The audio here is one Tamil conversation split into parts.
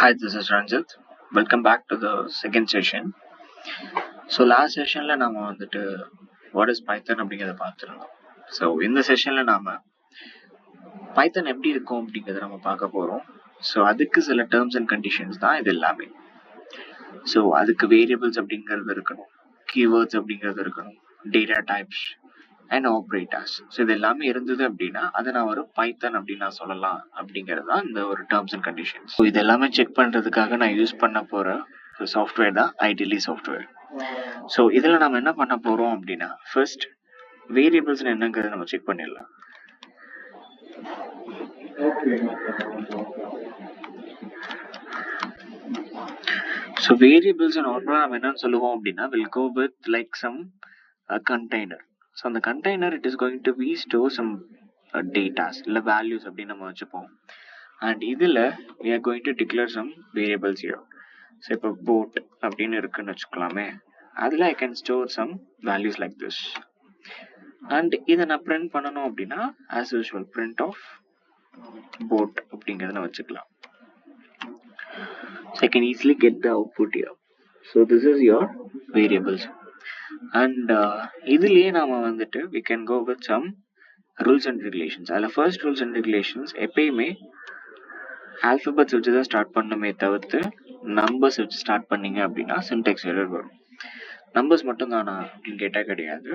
Hi, this is Ranjit. Welcome back to the second session. So last sessionல நாம வந்துட்டு what is Python அப்படிங்கிறத பார்த்துருந்தோம். ஸோ இந்த செஷன்ல நாம பைத்தன் எப்படி இருக்கும் அப்படிங்கிறத நம்ம பார்க்க போறோம். ஸோ அதுக்கு சில டேர்ம்ஸ் அண்ட் கண்டிஷன்ஸ் தான் இது எல்லாமே. ஸோ அதுக்கு வேரியபிள்ஸ் அப்படிங்கிறது இருக்கணும், கீவேர்ட்ஸ் அப்படிங்கிறது இருக்கணும், data types and operators. So இது எல்லாமே இருந்தது அப்படின்னா அதை நான் ஒரு பைத்தன் அப்படின்னு நான் சொல்லலாம் அப்படிங்கிறது தான் இந்த ஒரு டேர்ம்ஸ் அண்ட் கண்டிஷன்ஸ். ஸோ இது எல்லாமே செக் பண்ணுறதுக்காக நான் யூஸ் பண்ண போகிற ஒரு சாஃப்ட்வேர் தான் ஐடிலி சாஃப்ட்வேர். ஸோ இதில் நம்ம என்ன பண்ண போகிறோம் அப்படின்னா ஃபர்ஸ்ட் வேரியபிள்ஸ் என்னங்கிறத நம்ம செக் பண்ணிடலாம். ஸோ வேரியபிள்ஸ் நார்மலாக நம்ம என்னன்னு சொல்லுவோம் அப்படின்னா will go with like some container. So அந்த container it is going to be store some datas இல்லை வேல்யூஸ் அப்படின்னு நம்ம வச்சுப்போம். அண்ட் இதில் we are going to declare some variables here. So இப்போ போட் அப்படின்னு இருக்குன்னு வச்சுக்கலாமே, அதில் I can store some values like this. And இதை நான் பிரிண்ட் பண்ணணும் அப்படின்னா as usual print of boat அப்படிங்கிறத நான் வச்சுக்கலாம். So I can easily get the output here. So this is your variables. And இதுலயே நாம வந்துட்டு we can go with some rules and regulations. அதில் first rules and regulations எப்பயுமே ஆல்பபெட்ஸ் வச்சு தான் ஸ்டார்ட் பண்ணுமே தவிர்த்து நம்பர்ஸ் வச்சு ஸ்டார்ட் பண்ணீங்க அப்படின்னா சின்டெக்ஸ் எரர் வரும். நம்பர்ஸ் மட்டும் தானா அப்படின்னு கேட்டால் கிடையாது,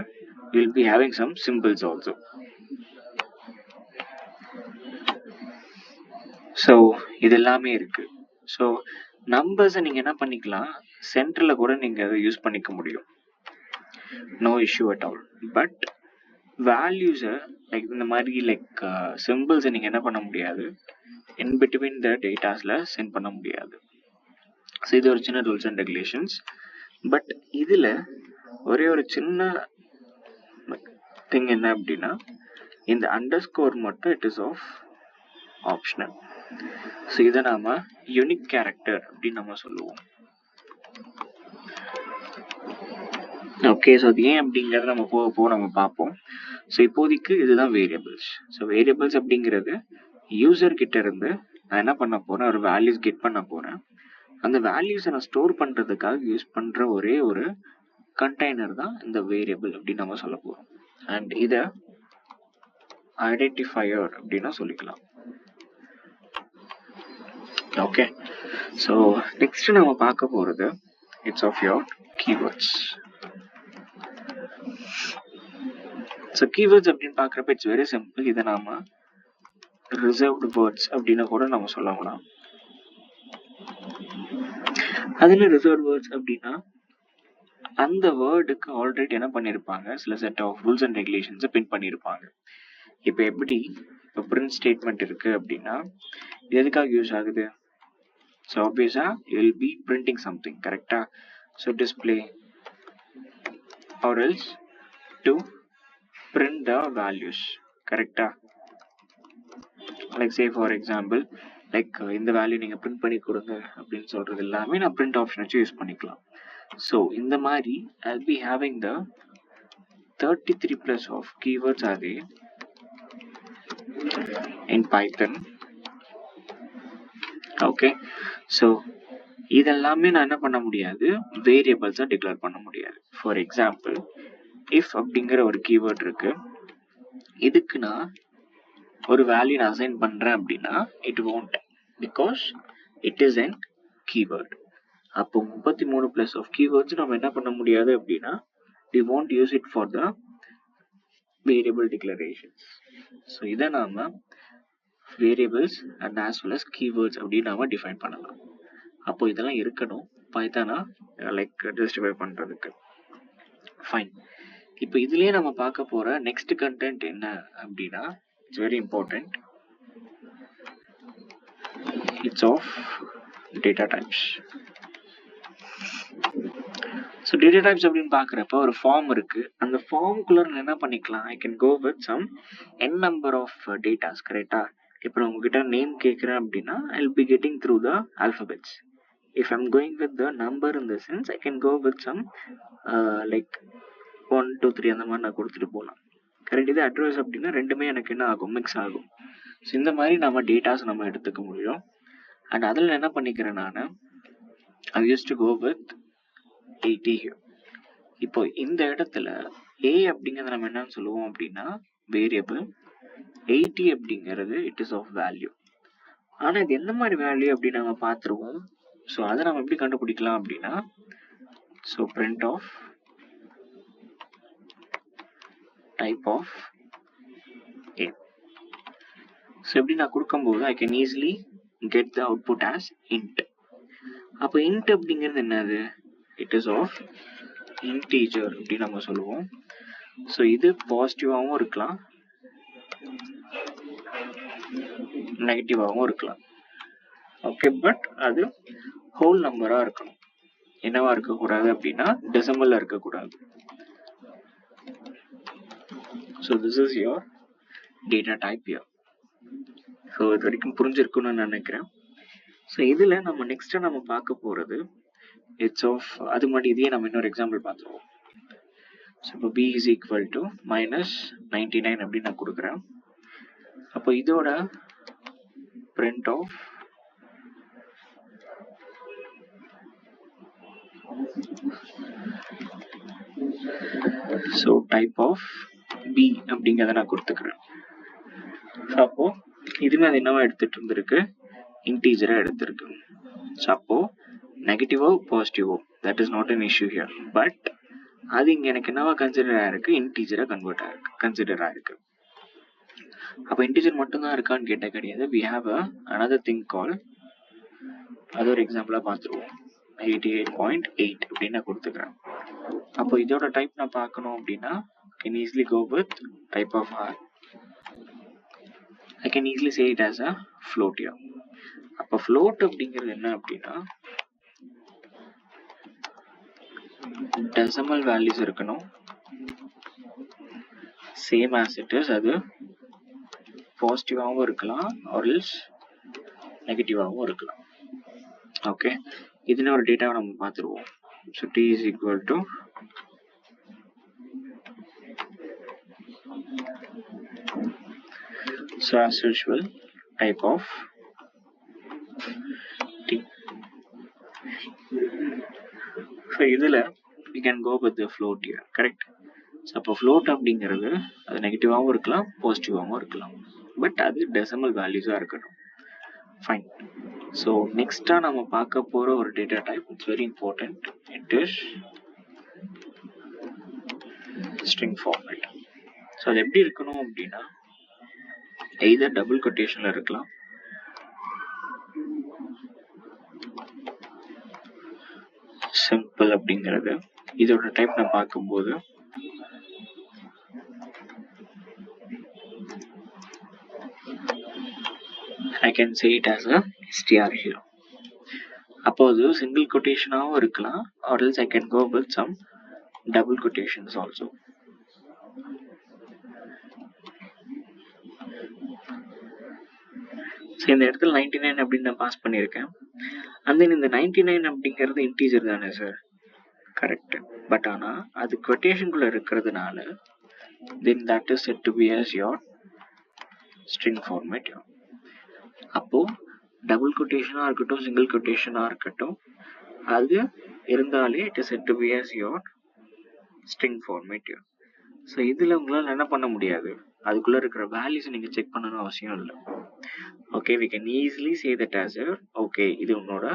will be having some simples also. So இது எல்லாமே இருக்கு. ஸோ நம்பர்ஸை நீங்கள் என்ன பண்ணிக்கலாம், சென்டரில் கூட நீங்கள் அதை யூஸ் பண்ணிக்க முடியும், no issue at all. But வேல்யூஸை லைக் இந்த மாதிரி லைக் சிம்பிள்ஸை நீங்கள் என்ன பண்ண முடியாது, இன் பிட்வீன் த டேட்டாஸில் சென்ட் பண்ண முடியாது. ஸோ இது ஒரு சின்ன ரூல்ஸ் அண்ட் ரெகுலேஷன்ஸ். பட் இதில் ஒரே ஒரு சின்ன திங் என்ன அப்படின்னா இந்த அண்டர்ஸ்கோர் மட்டும் it is of optional. So இதை நாம யூனிக் கேரக்டர் அப்படின்னு நம்ம சொல்லுவோம். ஓகே, ஸோ அது ஏன் அப்படிங்கிறத நம்ம போக போக நம்ம பார்ப்போம். ஸோ இப்போதைக்கு இதுதான் வேரியபிள்ஸ். ஸோ வேரியபிள்ஸ் அப்படிங்கிறது யூசர் கிட்ட இருந்து நான் என்ன பண்ண போறேன், ஒரு வேல்யூஸ் கெட் பண்ண போறேன். அந்த வேல்யூஸை நான் ஸ்டோர் பண்றதுக்காக யூஸ் பண்ற ஒரே ஒரு கண்டெய்னர் தான் இந்த வேரியபிள் அப்படின்னு நம்ம சொல்ல போறோம். அண்ட் இதை ஐடென்டிஃபையர் அப்படின்னா சொல்லிக்கலாம். ஓகே, ஸோ நெக்ஸ்ட் நம்ம பார்க்க போறது it's of your keywords. So keywords அப்படின்னு பார்க்குறப்ப இட்ஸ் வெரி சிம்பிள். இதை நாம ரிசர்வ்டு வேர்ட்ஸ் அப்படின்னு கூட நம்ம சொல்லலாம். அதுல ரிசர்வ்டு வேர்ட்ஸ் அப்படின்னா அந்த வேர்டுக்கு ஆல்ரெடி என்ன பண்ணியிருப்பாங்க, சில செட் ஆஃப் ரூல்ஸ் அண்ட் ரெகுலேஷன்ஸை பின் பண்ணியிருப்பாங்க. இப்போ எப்படி இப்போ பிரிண்ட் ஸ்டேட்மெண்ட் இருக்கு அப்படின்னா எதுக்காக யூஸ் ஆகுது, ஸோ ஆப்வியஸா you will be printing something, கரெக்டா? So display or else to print the values, கரெக்டா? Like say for example like இந்த வேல்யூ நீங்கள் பிரிண்ட் பண்ணி கொடுங்க அப்படின்னு சொல்றது எல்லாமே நான் பிரிண்ட் ஆப்ஷன் வச்சு யூஸ் பண்ணிக்கலாம். ஸோ இந்த மாதிரி I'll be having the 33 plus of keywords are there in Python. Okay, so இதெல்லாமே நான் என்ன பண்ண முடியாது, வேரியபிள்ஸை டிக்ளேர் பண்ண முடியாது. ஃபார் எக்ஸாம்பிள் இஃப் அப்படிங்கிற ஒரு கீவேர்ட் இருக்கு, இதுக்கு நான் ஒரு வேல்யூ நான் அசைன் பண்றேன் அப்படின்னா it won't because it is an keyword. அப்போ 33 plus of keywords நம்ம என்ன பண்ண முடியாது அப்படின்னா we won't use it for the variable declarations. So இதை நாம variables and as well as keywords அப்படின்னு நாம டிஃபைன் பண்ணலாம். அப்போ இதெல்லாம் இருக்கணும் பைத்தானா லைக் ஜஸ்டிஃபை பண்றதுக்கு. ஃபைன், இப்போ இதுலயே நம்ம பார்க்க போற நெக்ஸ்ட் கண்டென்ட் என்ன அப்படின்னா it's very important, it's of data types. So data types அப்படின்னு பார்க்குறப்ப ஒரு ஃபார்ம் இருக்கு, அந்த ஃபார்முக்குள்ள நான் என்ன பண்ணிக்கலாம், I can go with some n number of datas, கரெக்டா? இப்போ நான் உங்ககிட்ட நேம் கேட்குறேன் அப்படின்னா I will be getting through the alphabets. If I'm going with the number in the sense I can go with some like 1 2 3 அந்த மாதிரி நான் கொடுத்துட்டு போகலாம், கரெக்ட்? இது அட்ரஸ் அப்படின்னா ரெண்டுமே எனக்கு என்ன ஆகும், மிக்ஸ் ஆகும். ஸோ இந்த மாதிரி நம்ம டேட்டாஸ் நம்ம எடுத்துக்க முடியும். அண்ட் அதில் என்ன பண்ணிக்கிறேன் நான், I used to go with 80 here. இப்போ இந்த இடத்துல a அப்படிங்கிறத நம்ம என்னன்னு சொல்லுவோம் அப்படின்னா வேரியபிள், 80 அப்படிங்கிறது இட் இஸ் ஆஃப் வேல்யூ. ஆனால் இது எந்த மாதிரி வேல்யூ அப்படின்னு நம்ம பார்த்துருவோம். ஸோ அதை நம்ம எப்படி கண்டுபிடிக்கலாம் அப்படின்னா, so print of type of a. So எப்படி நான் கொடுக்கும்போது I can easily get the output as int. அப்போ int அப்படிங்கிறது என்னது, இட் இஸ் ஆஃப் இன்டீஜர் அப்படின்னு நம்ம சொல்லுவோம். ஸோ இது பாசிட்டிவாகவும் இருக்கலாம், நெகட்டிவாகவும் இருக்கலாம். ஓகே, பட் அது ஹோல் நம்பராக இருக்கணும். என்னவா இருக்கக்கூடாது அப்படின்னா டெசிமலில் இருக்கக்கூடாது. So this is your data type here. So இது வரைக்கும் புரிஞ்சிருக்குன்னு நான் நினைக்கிறேன். ஸோ இதில் நம்ம நெக்ஸ்ட்டாக நம்ம பார்க்க போகிறது இட்ஸ் ஆஃப், அது மட்டும் இதையே நம்ம இன்னொரு எக்ஸாம்பிள் பார்த்துருவோம். ஸோ இப்போ b is equal to -99 அப்படின்னு நான் கொடுக்குறேன். அப்போ இதோட print of so type of b அப்படிங்கிறத நான் கொடுத்துக்கிறேன். ஸோ அப்போ இதுமே அது என்னவா எடுத்துட்டு இருந்திருக்கு, இன்டீஜரா எடுத்திருக்கு. ஸோ அப்போ நெகட்டிவோ பாசிட்டிவோ that is not an issue here, but அது இங்க எனக்கு என்னவா கன்சிடர் ஆயிருக்கு, இன்டீஜரா கன்வெர்ட் ஆயிருக்கு, கன்சிடர் ஆயிருக்கு. அப்போ இன்டீஜர் மட்டும்தான் இருக்கான்னு கேட்ட கிடையாது. we have another thing called, அது ஒரு எக்ஸாம்பிளா பார்த்துருவோம். 88.8 அப்படின்னு நான் கொடுத்துக்கிறேன். அப்போ இதோட டைப் நான் பார்க்கணும் அப்படின்னா can easily go with type of R. I can easily say it as a float here. அப்போ float அப்படிங்கிறது என்ன அப்படின்னா decimal values இருக்கணும், same as it is. அது பாசிட்டிவாகவும் இருக்கலாம் or else நெகட்டிவாகவும் இருக்கலாம். ஓகே, இதுன்னு ஒரு டேட்டாவை நம்ம பார்த்துருவோம். So t is equal to so as usual type of t. So இதில் we can go with the float here, correct? So அப்போ float அப்படிங்கிறது அது நெகட்டிவாகவும் இருக்கலாம், பாசிட்டிவாகவும் இருக்கலாம், பட் அது டெசிமல் வேல்யூஸாக இருக்கணும். ஃபைன். ஸோ நெக்ஸ்ட்டாக நம்ம பார்க்க போகிற ஒரு data type, it's very important, it is string format. So அது எப்படி இருக்கணும் அப்படின்னா எய்தர் டபுள் கொட்டேஷனில் இருக்கலாம், சிம்பிள் அப்படிங்கிறது. இதோட டைப் நான் பார்க்கும்போது I can say it as a str here. அப்போது சிங்கிள் கொட்டேஷனாகவும் இருக்கலாம் or else I can go with some double quotations also. So இந்த இடத்துல 99 அப்படின்னு நான் பாஸ் பண்ணியிருக்கேன். அண்ட் தென் இந்த 99 அப்படிங்கிறது இன்டீஜர் தானே சார், கரெக்ட். பட் ஆனால் அது கொட்டேஷனுக்குள்ளே இருக்கிறதுனால then that is said to be as your string format. அப்போ டபுள் கொட்டேஷனாக இருக்கட்டும், சிங்கிள் கொட்டேஷனாக இருக்கட்டும், அது இருந்தாலே it is said to be as your string format. ஸோ இதில் உங்களால் என்ன பண்ண முடியாது, அதுக்குள்ளே இருக்கிற வேல்யூஸை நீங்கள் செக் பண்ணணும் அவசியம் இல்லை. Okay, we can easily say that as a okay இது உன்னோட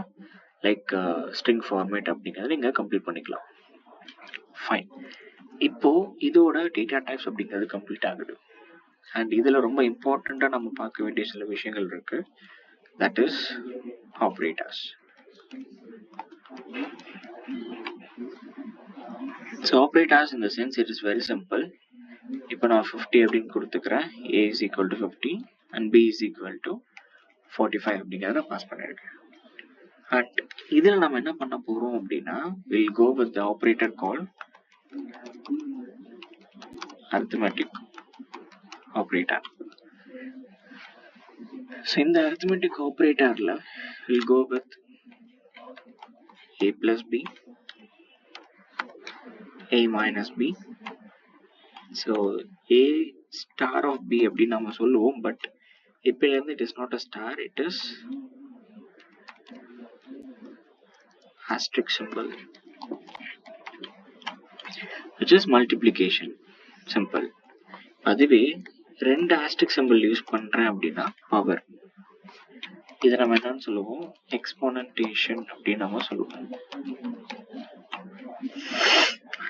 லைக் ஸ்ட்ரிங் ஃபார்மேட் அப்படிங்கிறத நீங்கள் கம்ப்ளீட் பண்ணிக்கலாம். ஃபைன். இப்போ இதோட டேட்டா டைப்ஸ் அப்படிங்கிறது கம்ப்ளீட் ஆகுது. அண்ட் இதில் ரொம்ப இம்பார்ட்டண்ட்டாக நம்ம பார்க்க வேண்டிய சில விஷயங்கள் இருக்கு, that is operators. So operators in the sense it is very simple. இப்போ நான் 50 அப்படின்னு கொடுத்துக்கிறேன், a is equal to 50 and b is equal to 45 அப்படிங்கிறத பாஸ் பண்ணியிருக்கேன். அண்ட் இதில் நம்ம என்ன பண்ண போகிறோம் அப்படின்னா will go with the operator call arithmetic operator. So in the arithmetic operator we'll go with a plus b, a minus b. So a star of b அப்படி நம்ம சொல்லுவோம், but இப்போலேருந்து it is not a star, it is asterisk symbol, which is multiplication. Simple. அதுவே ரெண்டு asterisk symbol யூஸ் பண்றேன் அப்படின்னா பவர். இதை நம்ம என்னன்னு சொல்லுவோம், எக்ஸ்போனன்டேஷன் அப்படின்னு நம்ம சொல்லுவோம்.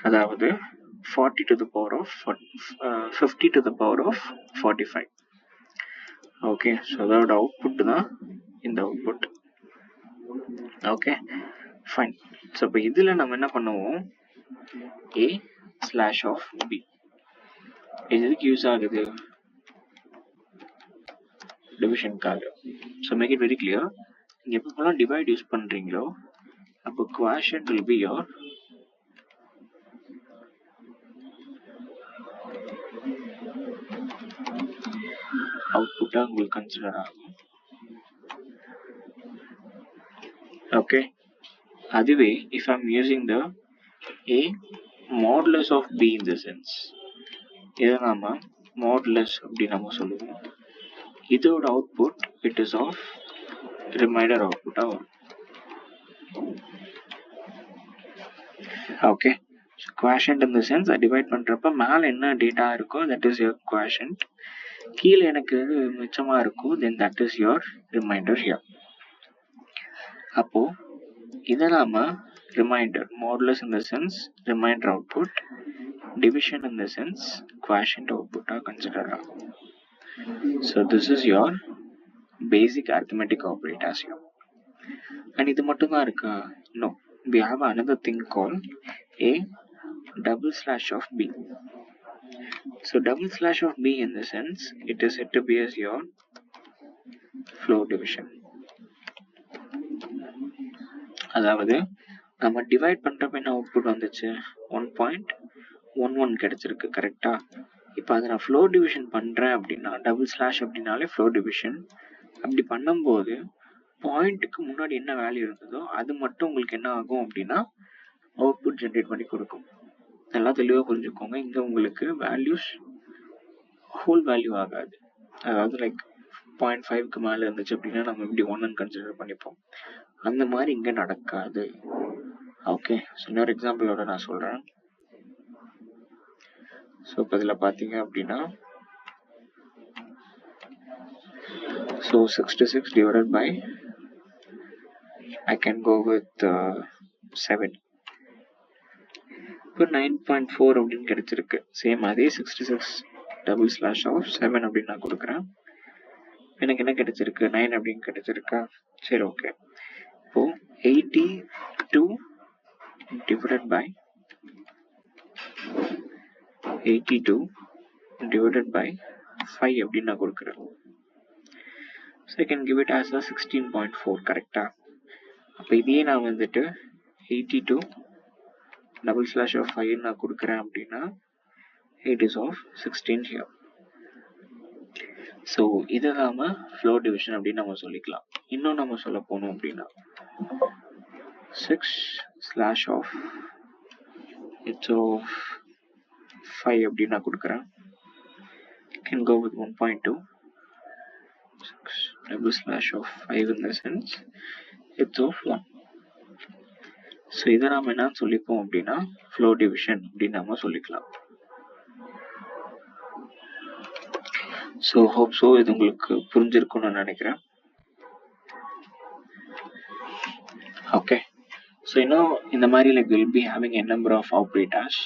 அதாவது 40 to the power of 50 to the power of 45. Okay, so அதோட அவுட்புட் தான் இந்த அவுட்புட். Okay fine. ஸோ இப்போ இதில் நம்ம என்ன பண்ணுவோம், a/b. இது எதுக்கு யூஸ் ஆகுது, டிவிஷனுக்காக. So make it very clear. நீங்கள் எப்போலாம் டிவைட் யூஸ் பண்ணுறீங்களோ அப்போ குவாஷன்ட் வில் பி யோர் அவுட்புட்டாக உங்களுக்கு கன்சிடர் ஆகும். ஓகே, அதுவே if I'm using the a modulus of b in the sense, இதை நாம modulus அப்படி நம்ம சொல்லுவோம். இதோட output it is of remainder output வரும். Okay, quotient in the sense divide பண்றப்ப மேல என்ன டேட்டா இருக்கோ that is your quotient, கீழே எனக்கு மிச்சமா இருக்கும் then that is your remainder here. அப்போ இதை நாம remainder, modulus in the sense remainder output, division in the sense quotient அவுட்புட்டாக கன்சிடர் ஆகும். So this is your basic arithmetic operators here. And இது மட்டும் தான் இருக்கா? No, we have another thing called a double slash of b. So double slash of b in the sense it is said to be as your floor division. அதாவது நம்ம டிவைட் பண்றப்ப என்ன அவுட்புட் வந்துச்சு, 1.11 கிடைச்சிருக்கு. கரெக்டா? இப்போ அதை நான் ஃப்ளோர் டிவிஷன் பண்றேன் அப்படின்னா, டபுள் ஸ்லாஷ் அப்படின்னாலே ஃப்ளோர் டிவிஷன். அப்படி பண்ணும்போது பாயிண்ட்டுக்கு முன்னாடி என்ன வேல்யூ இருந்ததோ அது மட்டும் உங்களுக்கு என்ன ஆகும் அப்படின்னா அவுட்புட் ஜென்ரேட் பண்ணி கொடுக்கும். நல்லா தெளிவாக புரிஞ்சுக்கோங்க. இங்க உங்களுக்கு வேல்யூஸ் ஹோல் வேல்யூ ஆகாது. அதாவது லைக் 0.5க்கு மேலே இருந்துச்சு அப்படின்னா நம்ம இப்படி 1 கன்சிடர் பண்ணிப்போம். அந்த மாதிரி இங்க நடக்காது. ஓகே, இன்னொரு எக்ஸாம்பிளோட நான் சொல்றேன். ஸோ இப்போ இதில் பார்த்தீங்க அப்படின்னா, so 66 divided by I can go with 7. இப்போ 9.4 அப்படின்னு கிடைச்சிருக்கு. சேம் அதே 66 டபுள் ஸ்லாஷ் ஆஃப் 7 அப்படின்னு நான் கொடுக்குறேன். எனக்கு என்ன கிடைச்சிருக்கு, 9 அப்படின்னு கிடைச்சிருக்கா? சரி, ஓகே. இப்போ 82 divided by 82 divided by 5 அப்படின்னு நான் கொடுக்குறேன். So I can give it as a 16.4. கரெக்டா? அப்போ இதையே நான் வந்துட்டு 82 டபுள் ஸ்லாஷ் ஆஃப் 5 நான் கொடுக்குறேன் அப்படின்னா it is of 16 here. So இதை நாம ஃப்ளோர் டிவிஷன் அப்படின்னு நம்ம சொல்லிக்கலாம். இன்னும் நம்ம சொல்ல போனோம் அப்படின்னா 6 ஸ்லாஷ் ஆஃப் it's of 5 அப்படின்னு நான் கொடுக்குறேன். can go with 1.2 6 double slash of 5 in the sense it's of 1. So இதை நாம் என்ன சொல்லிப்போம் அப்படின்னா ஃப்ளோர் டிவிஷன் அப்படின்னு நம்ம சொல்லிக்கலாம். ஸோ ஹோப் ஸோ இது உங்களுக்கு புரிஞ்சிருக்கும்னு நான் நினைக்கிறேன். ஓகே, ஸோ இன்னும் இந்த மாதிரி like will be having a number of operators.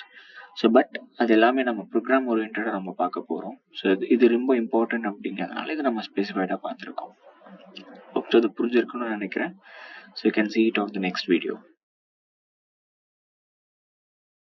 So but அது எல்லாமே நம்ம ப்ரோக்ராம் ஓரியன்டாக நம்ம பார்க்க போகிறோம். ஸோ இது ரொம்ப இம்பார்ட்டன்ட் அப்படிங்கிறதுனால இதை நம்ம ஸ்பெசிஃபைடாக பார்த்துருக்கோம். ஹோப் ஸோ இது புரிஞ்சிருக்குன்னு நினைக்கிறேன். So you can see it on the next video.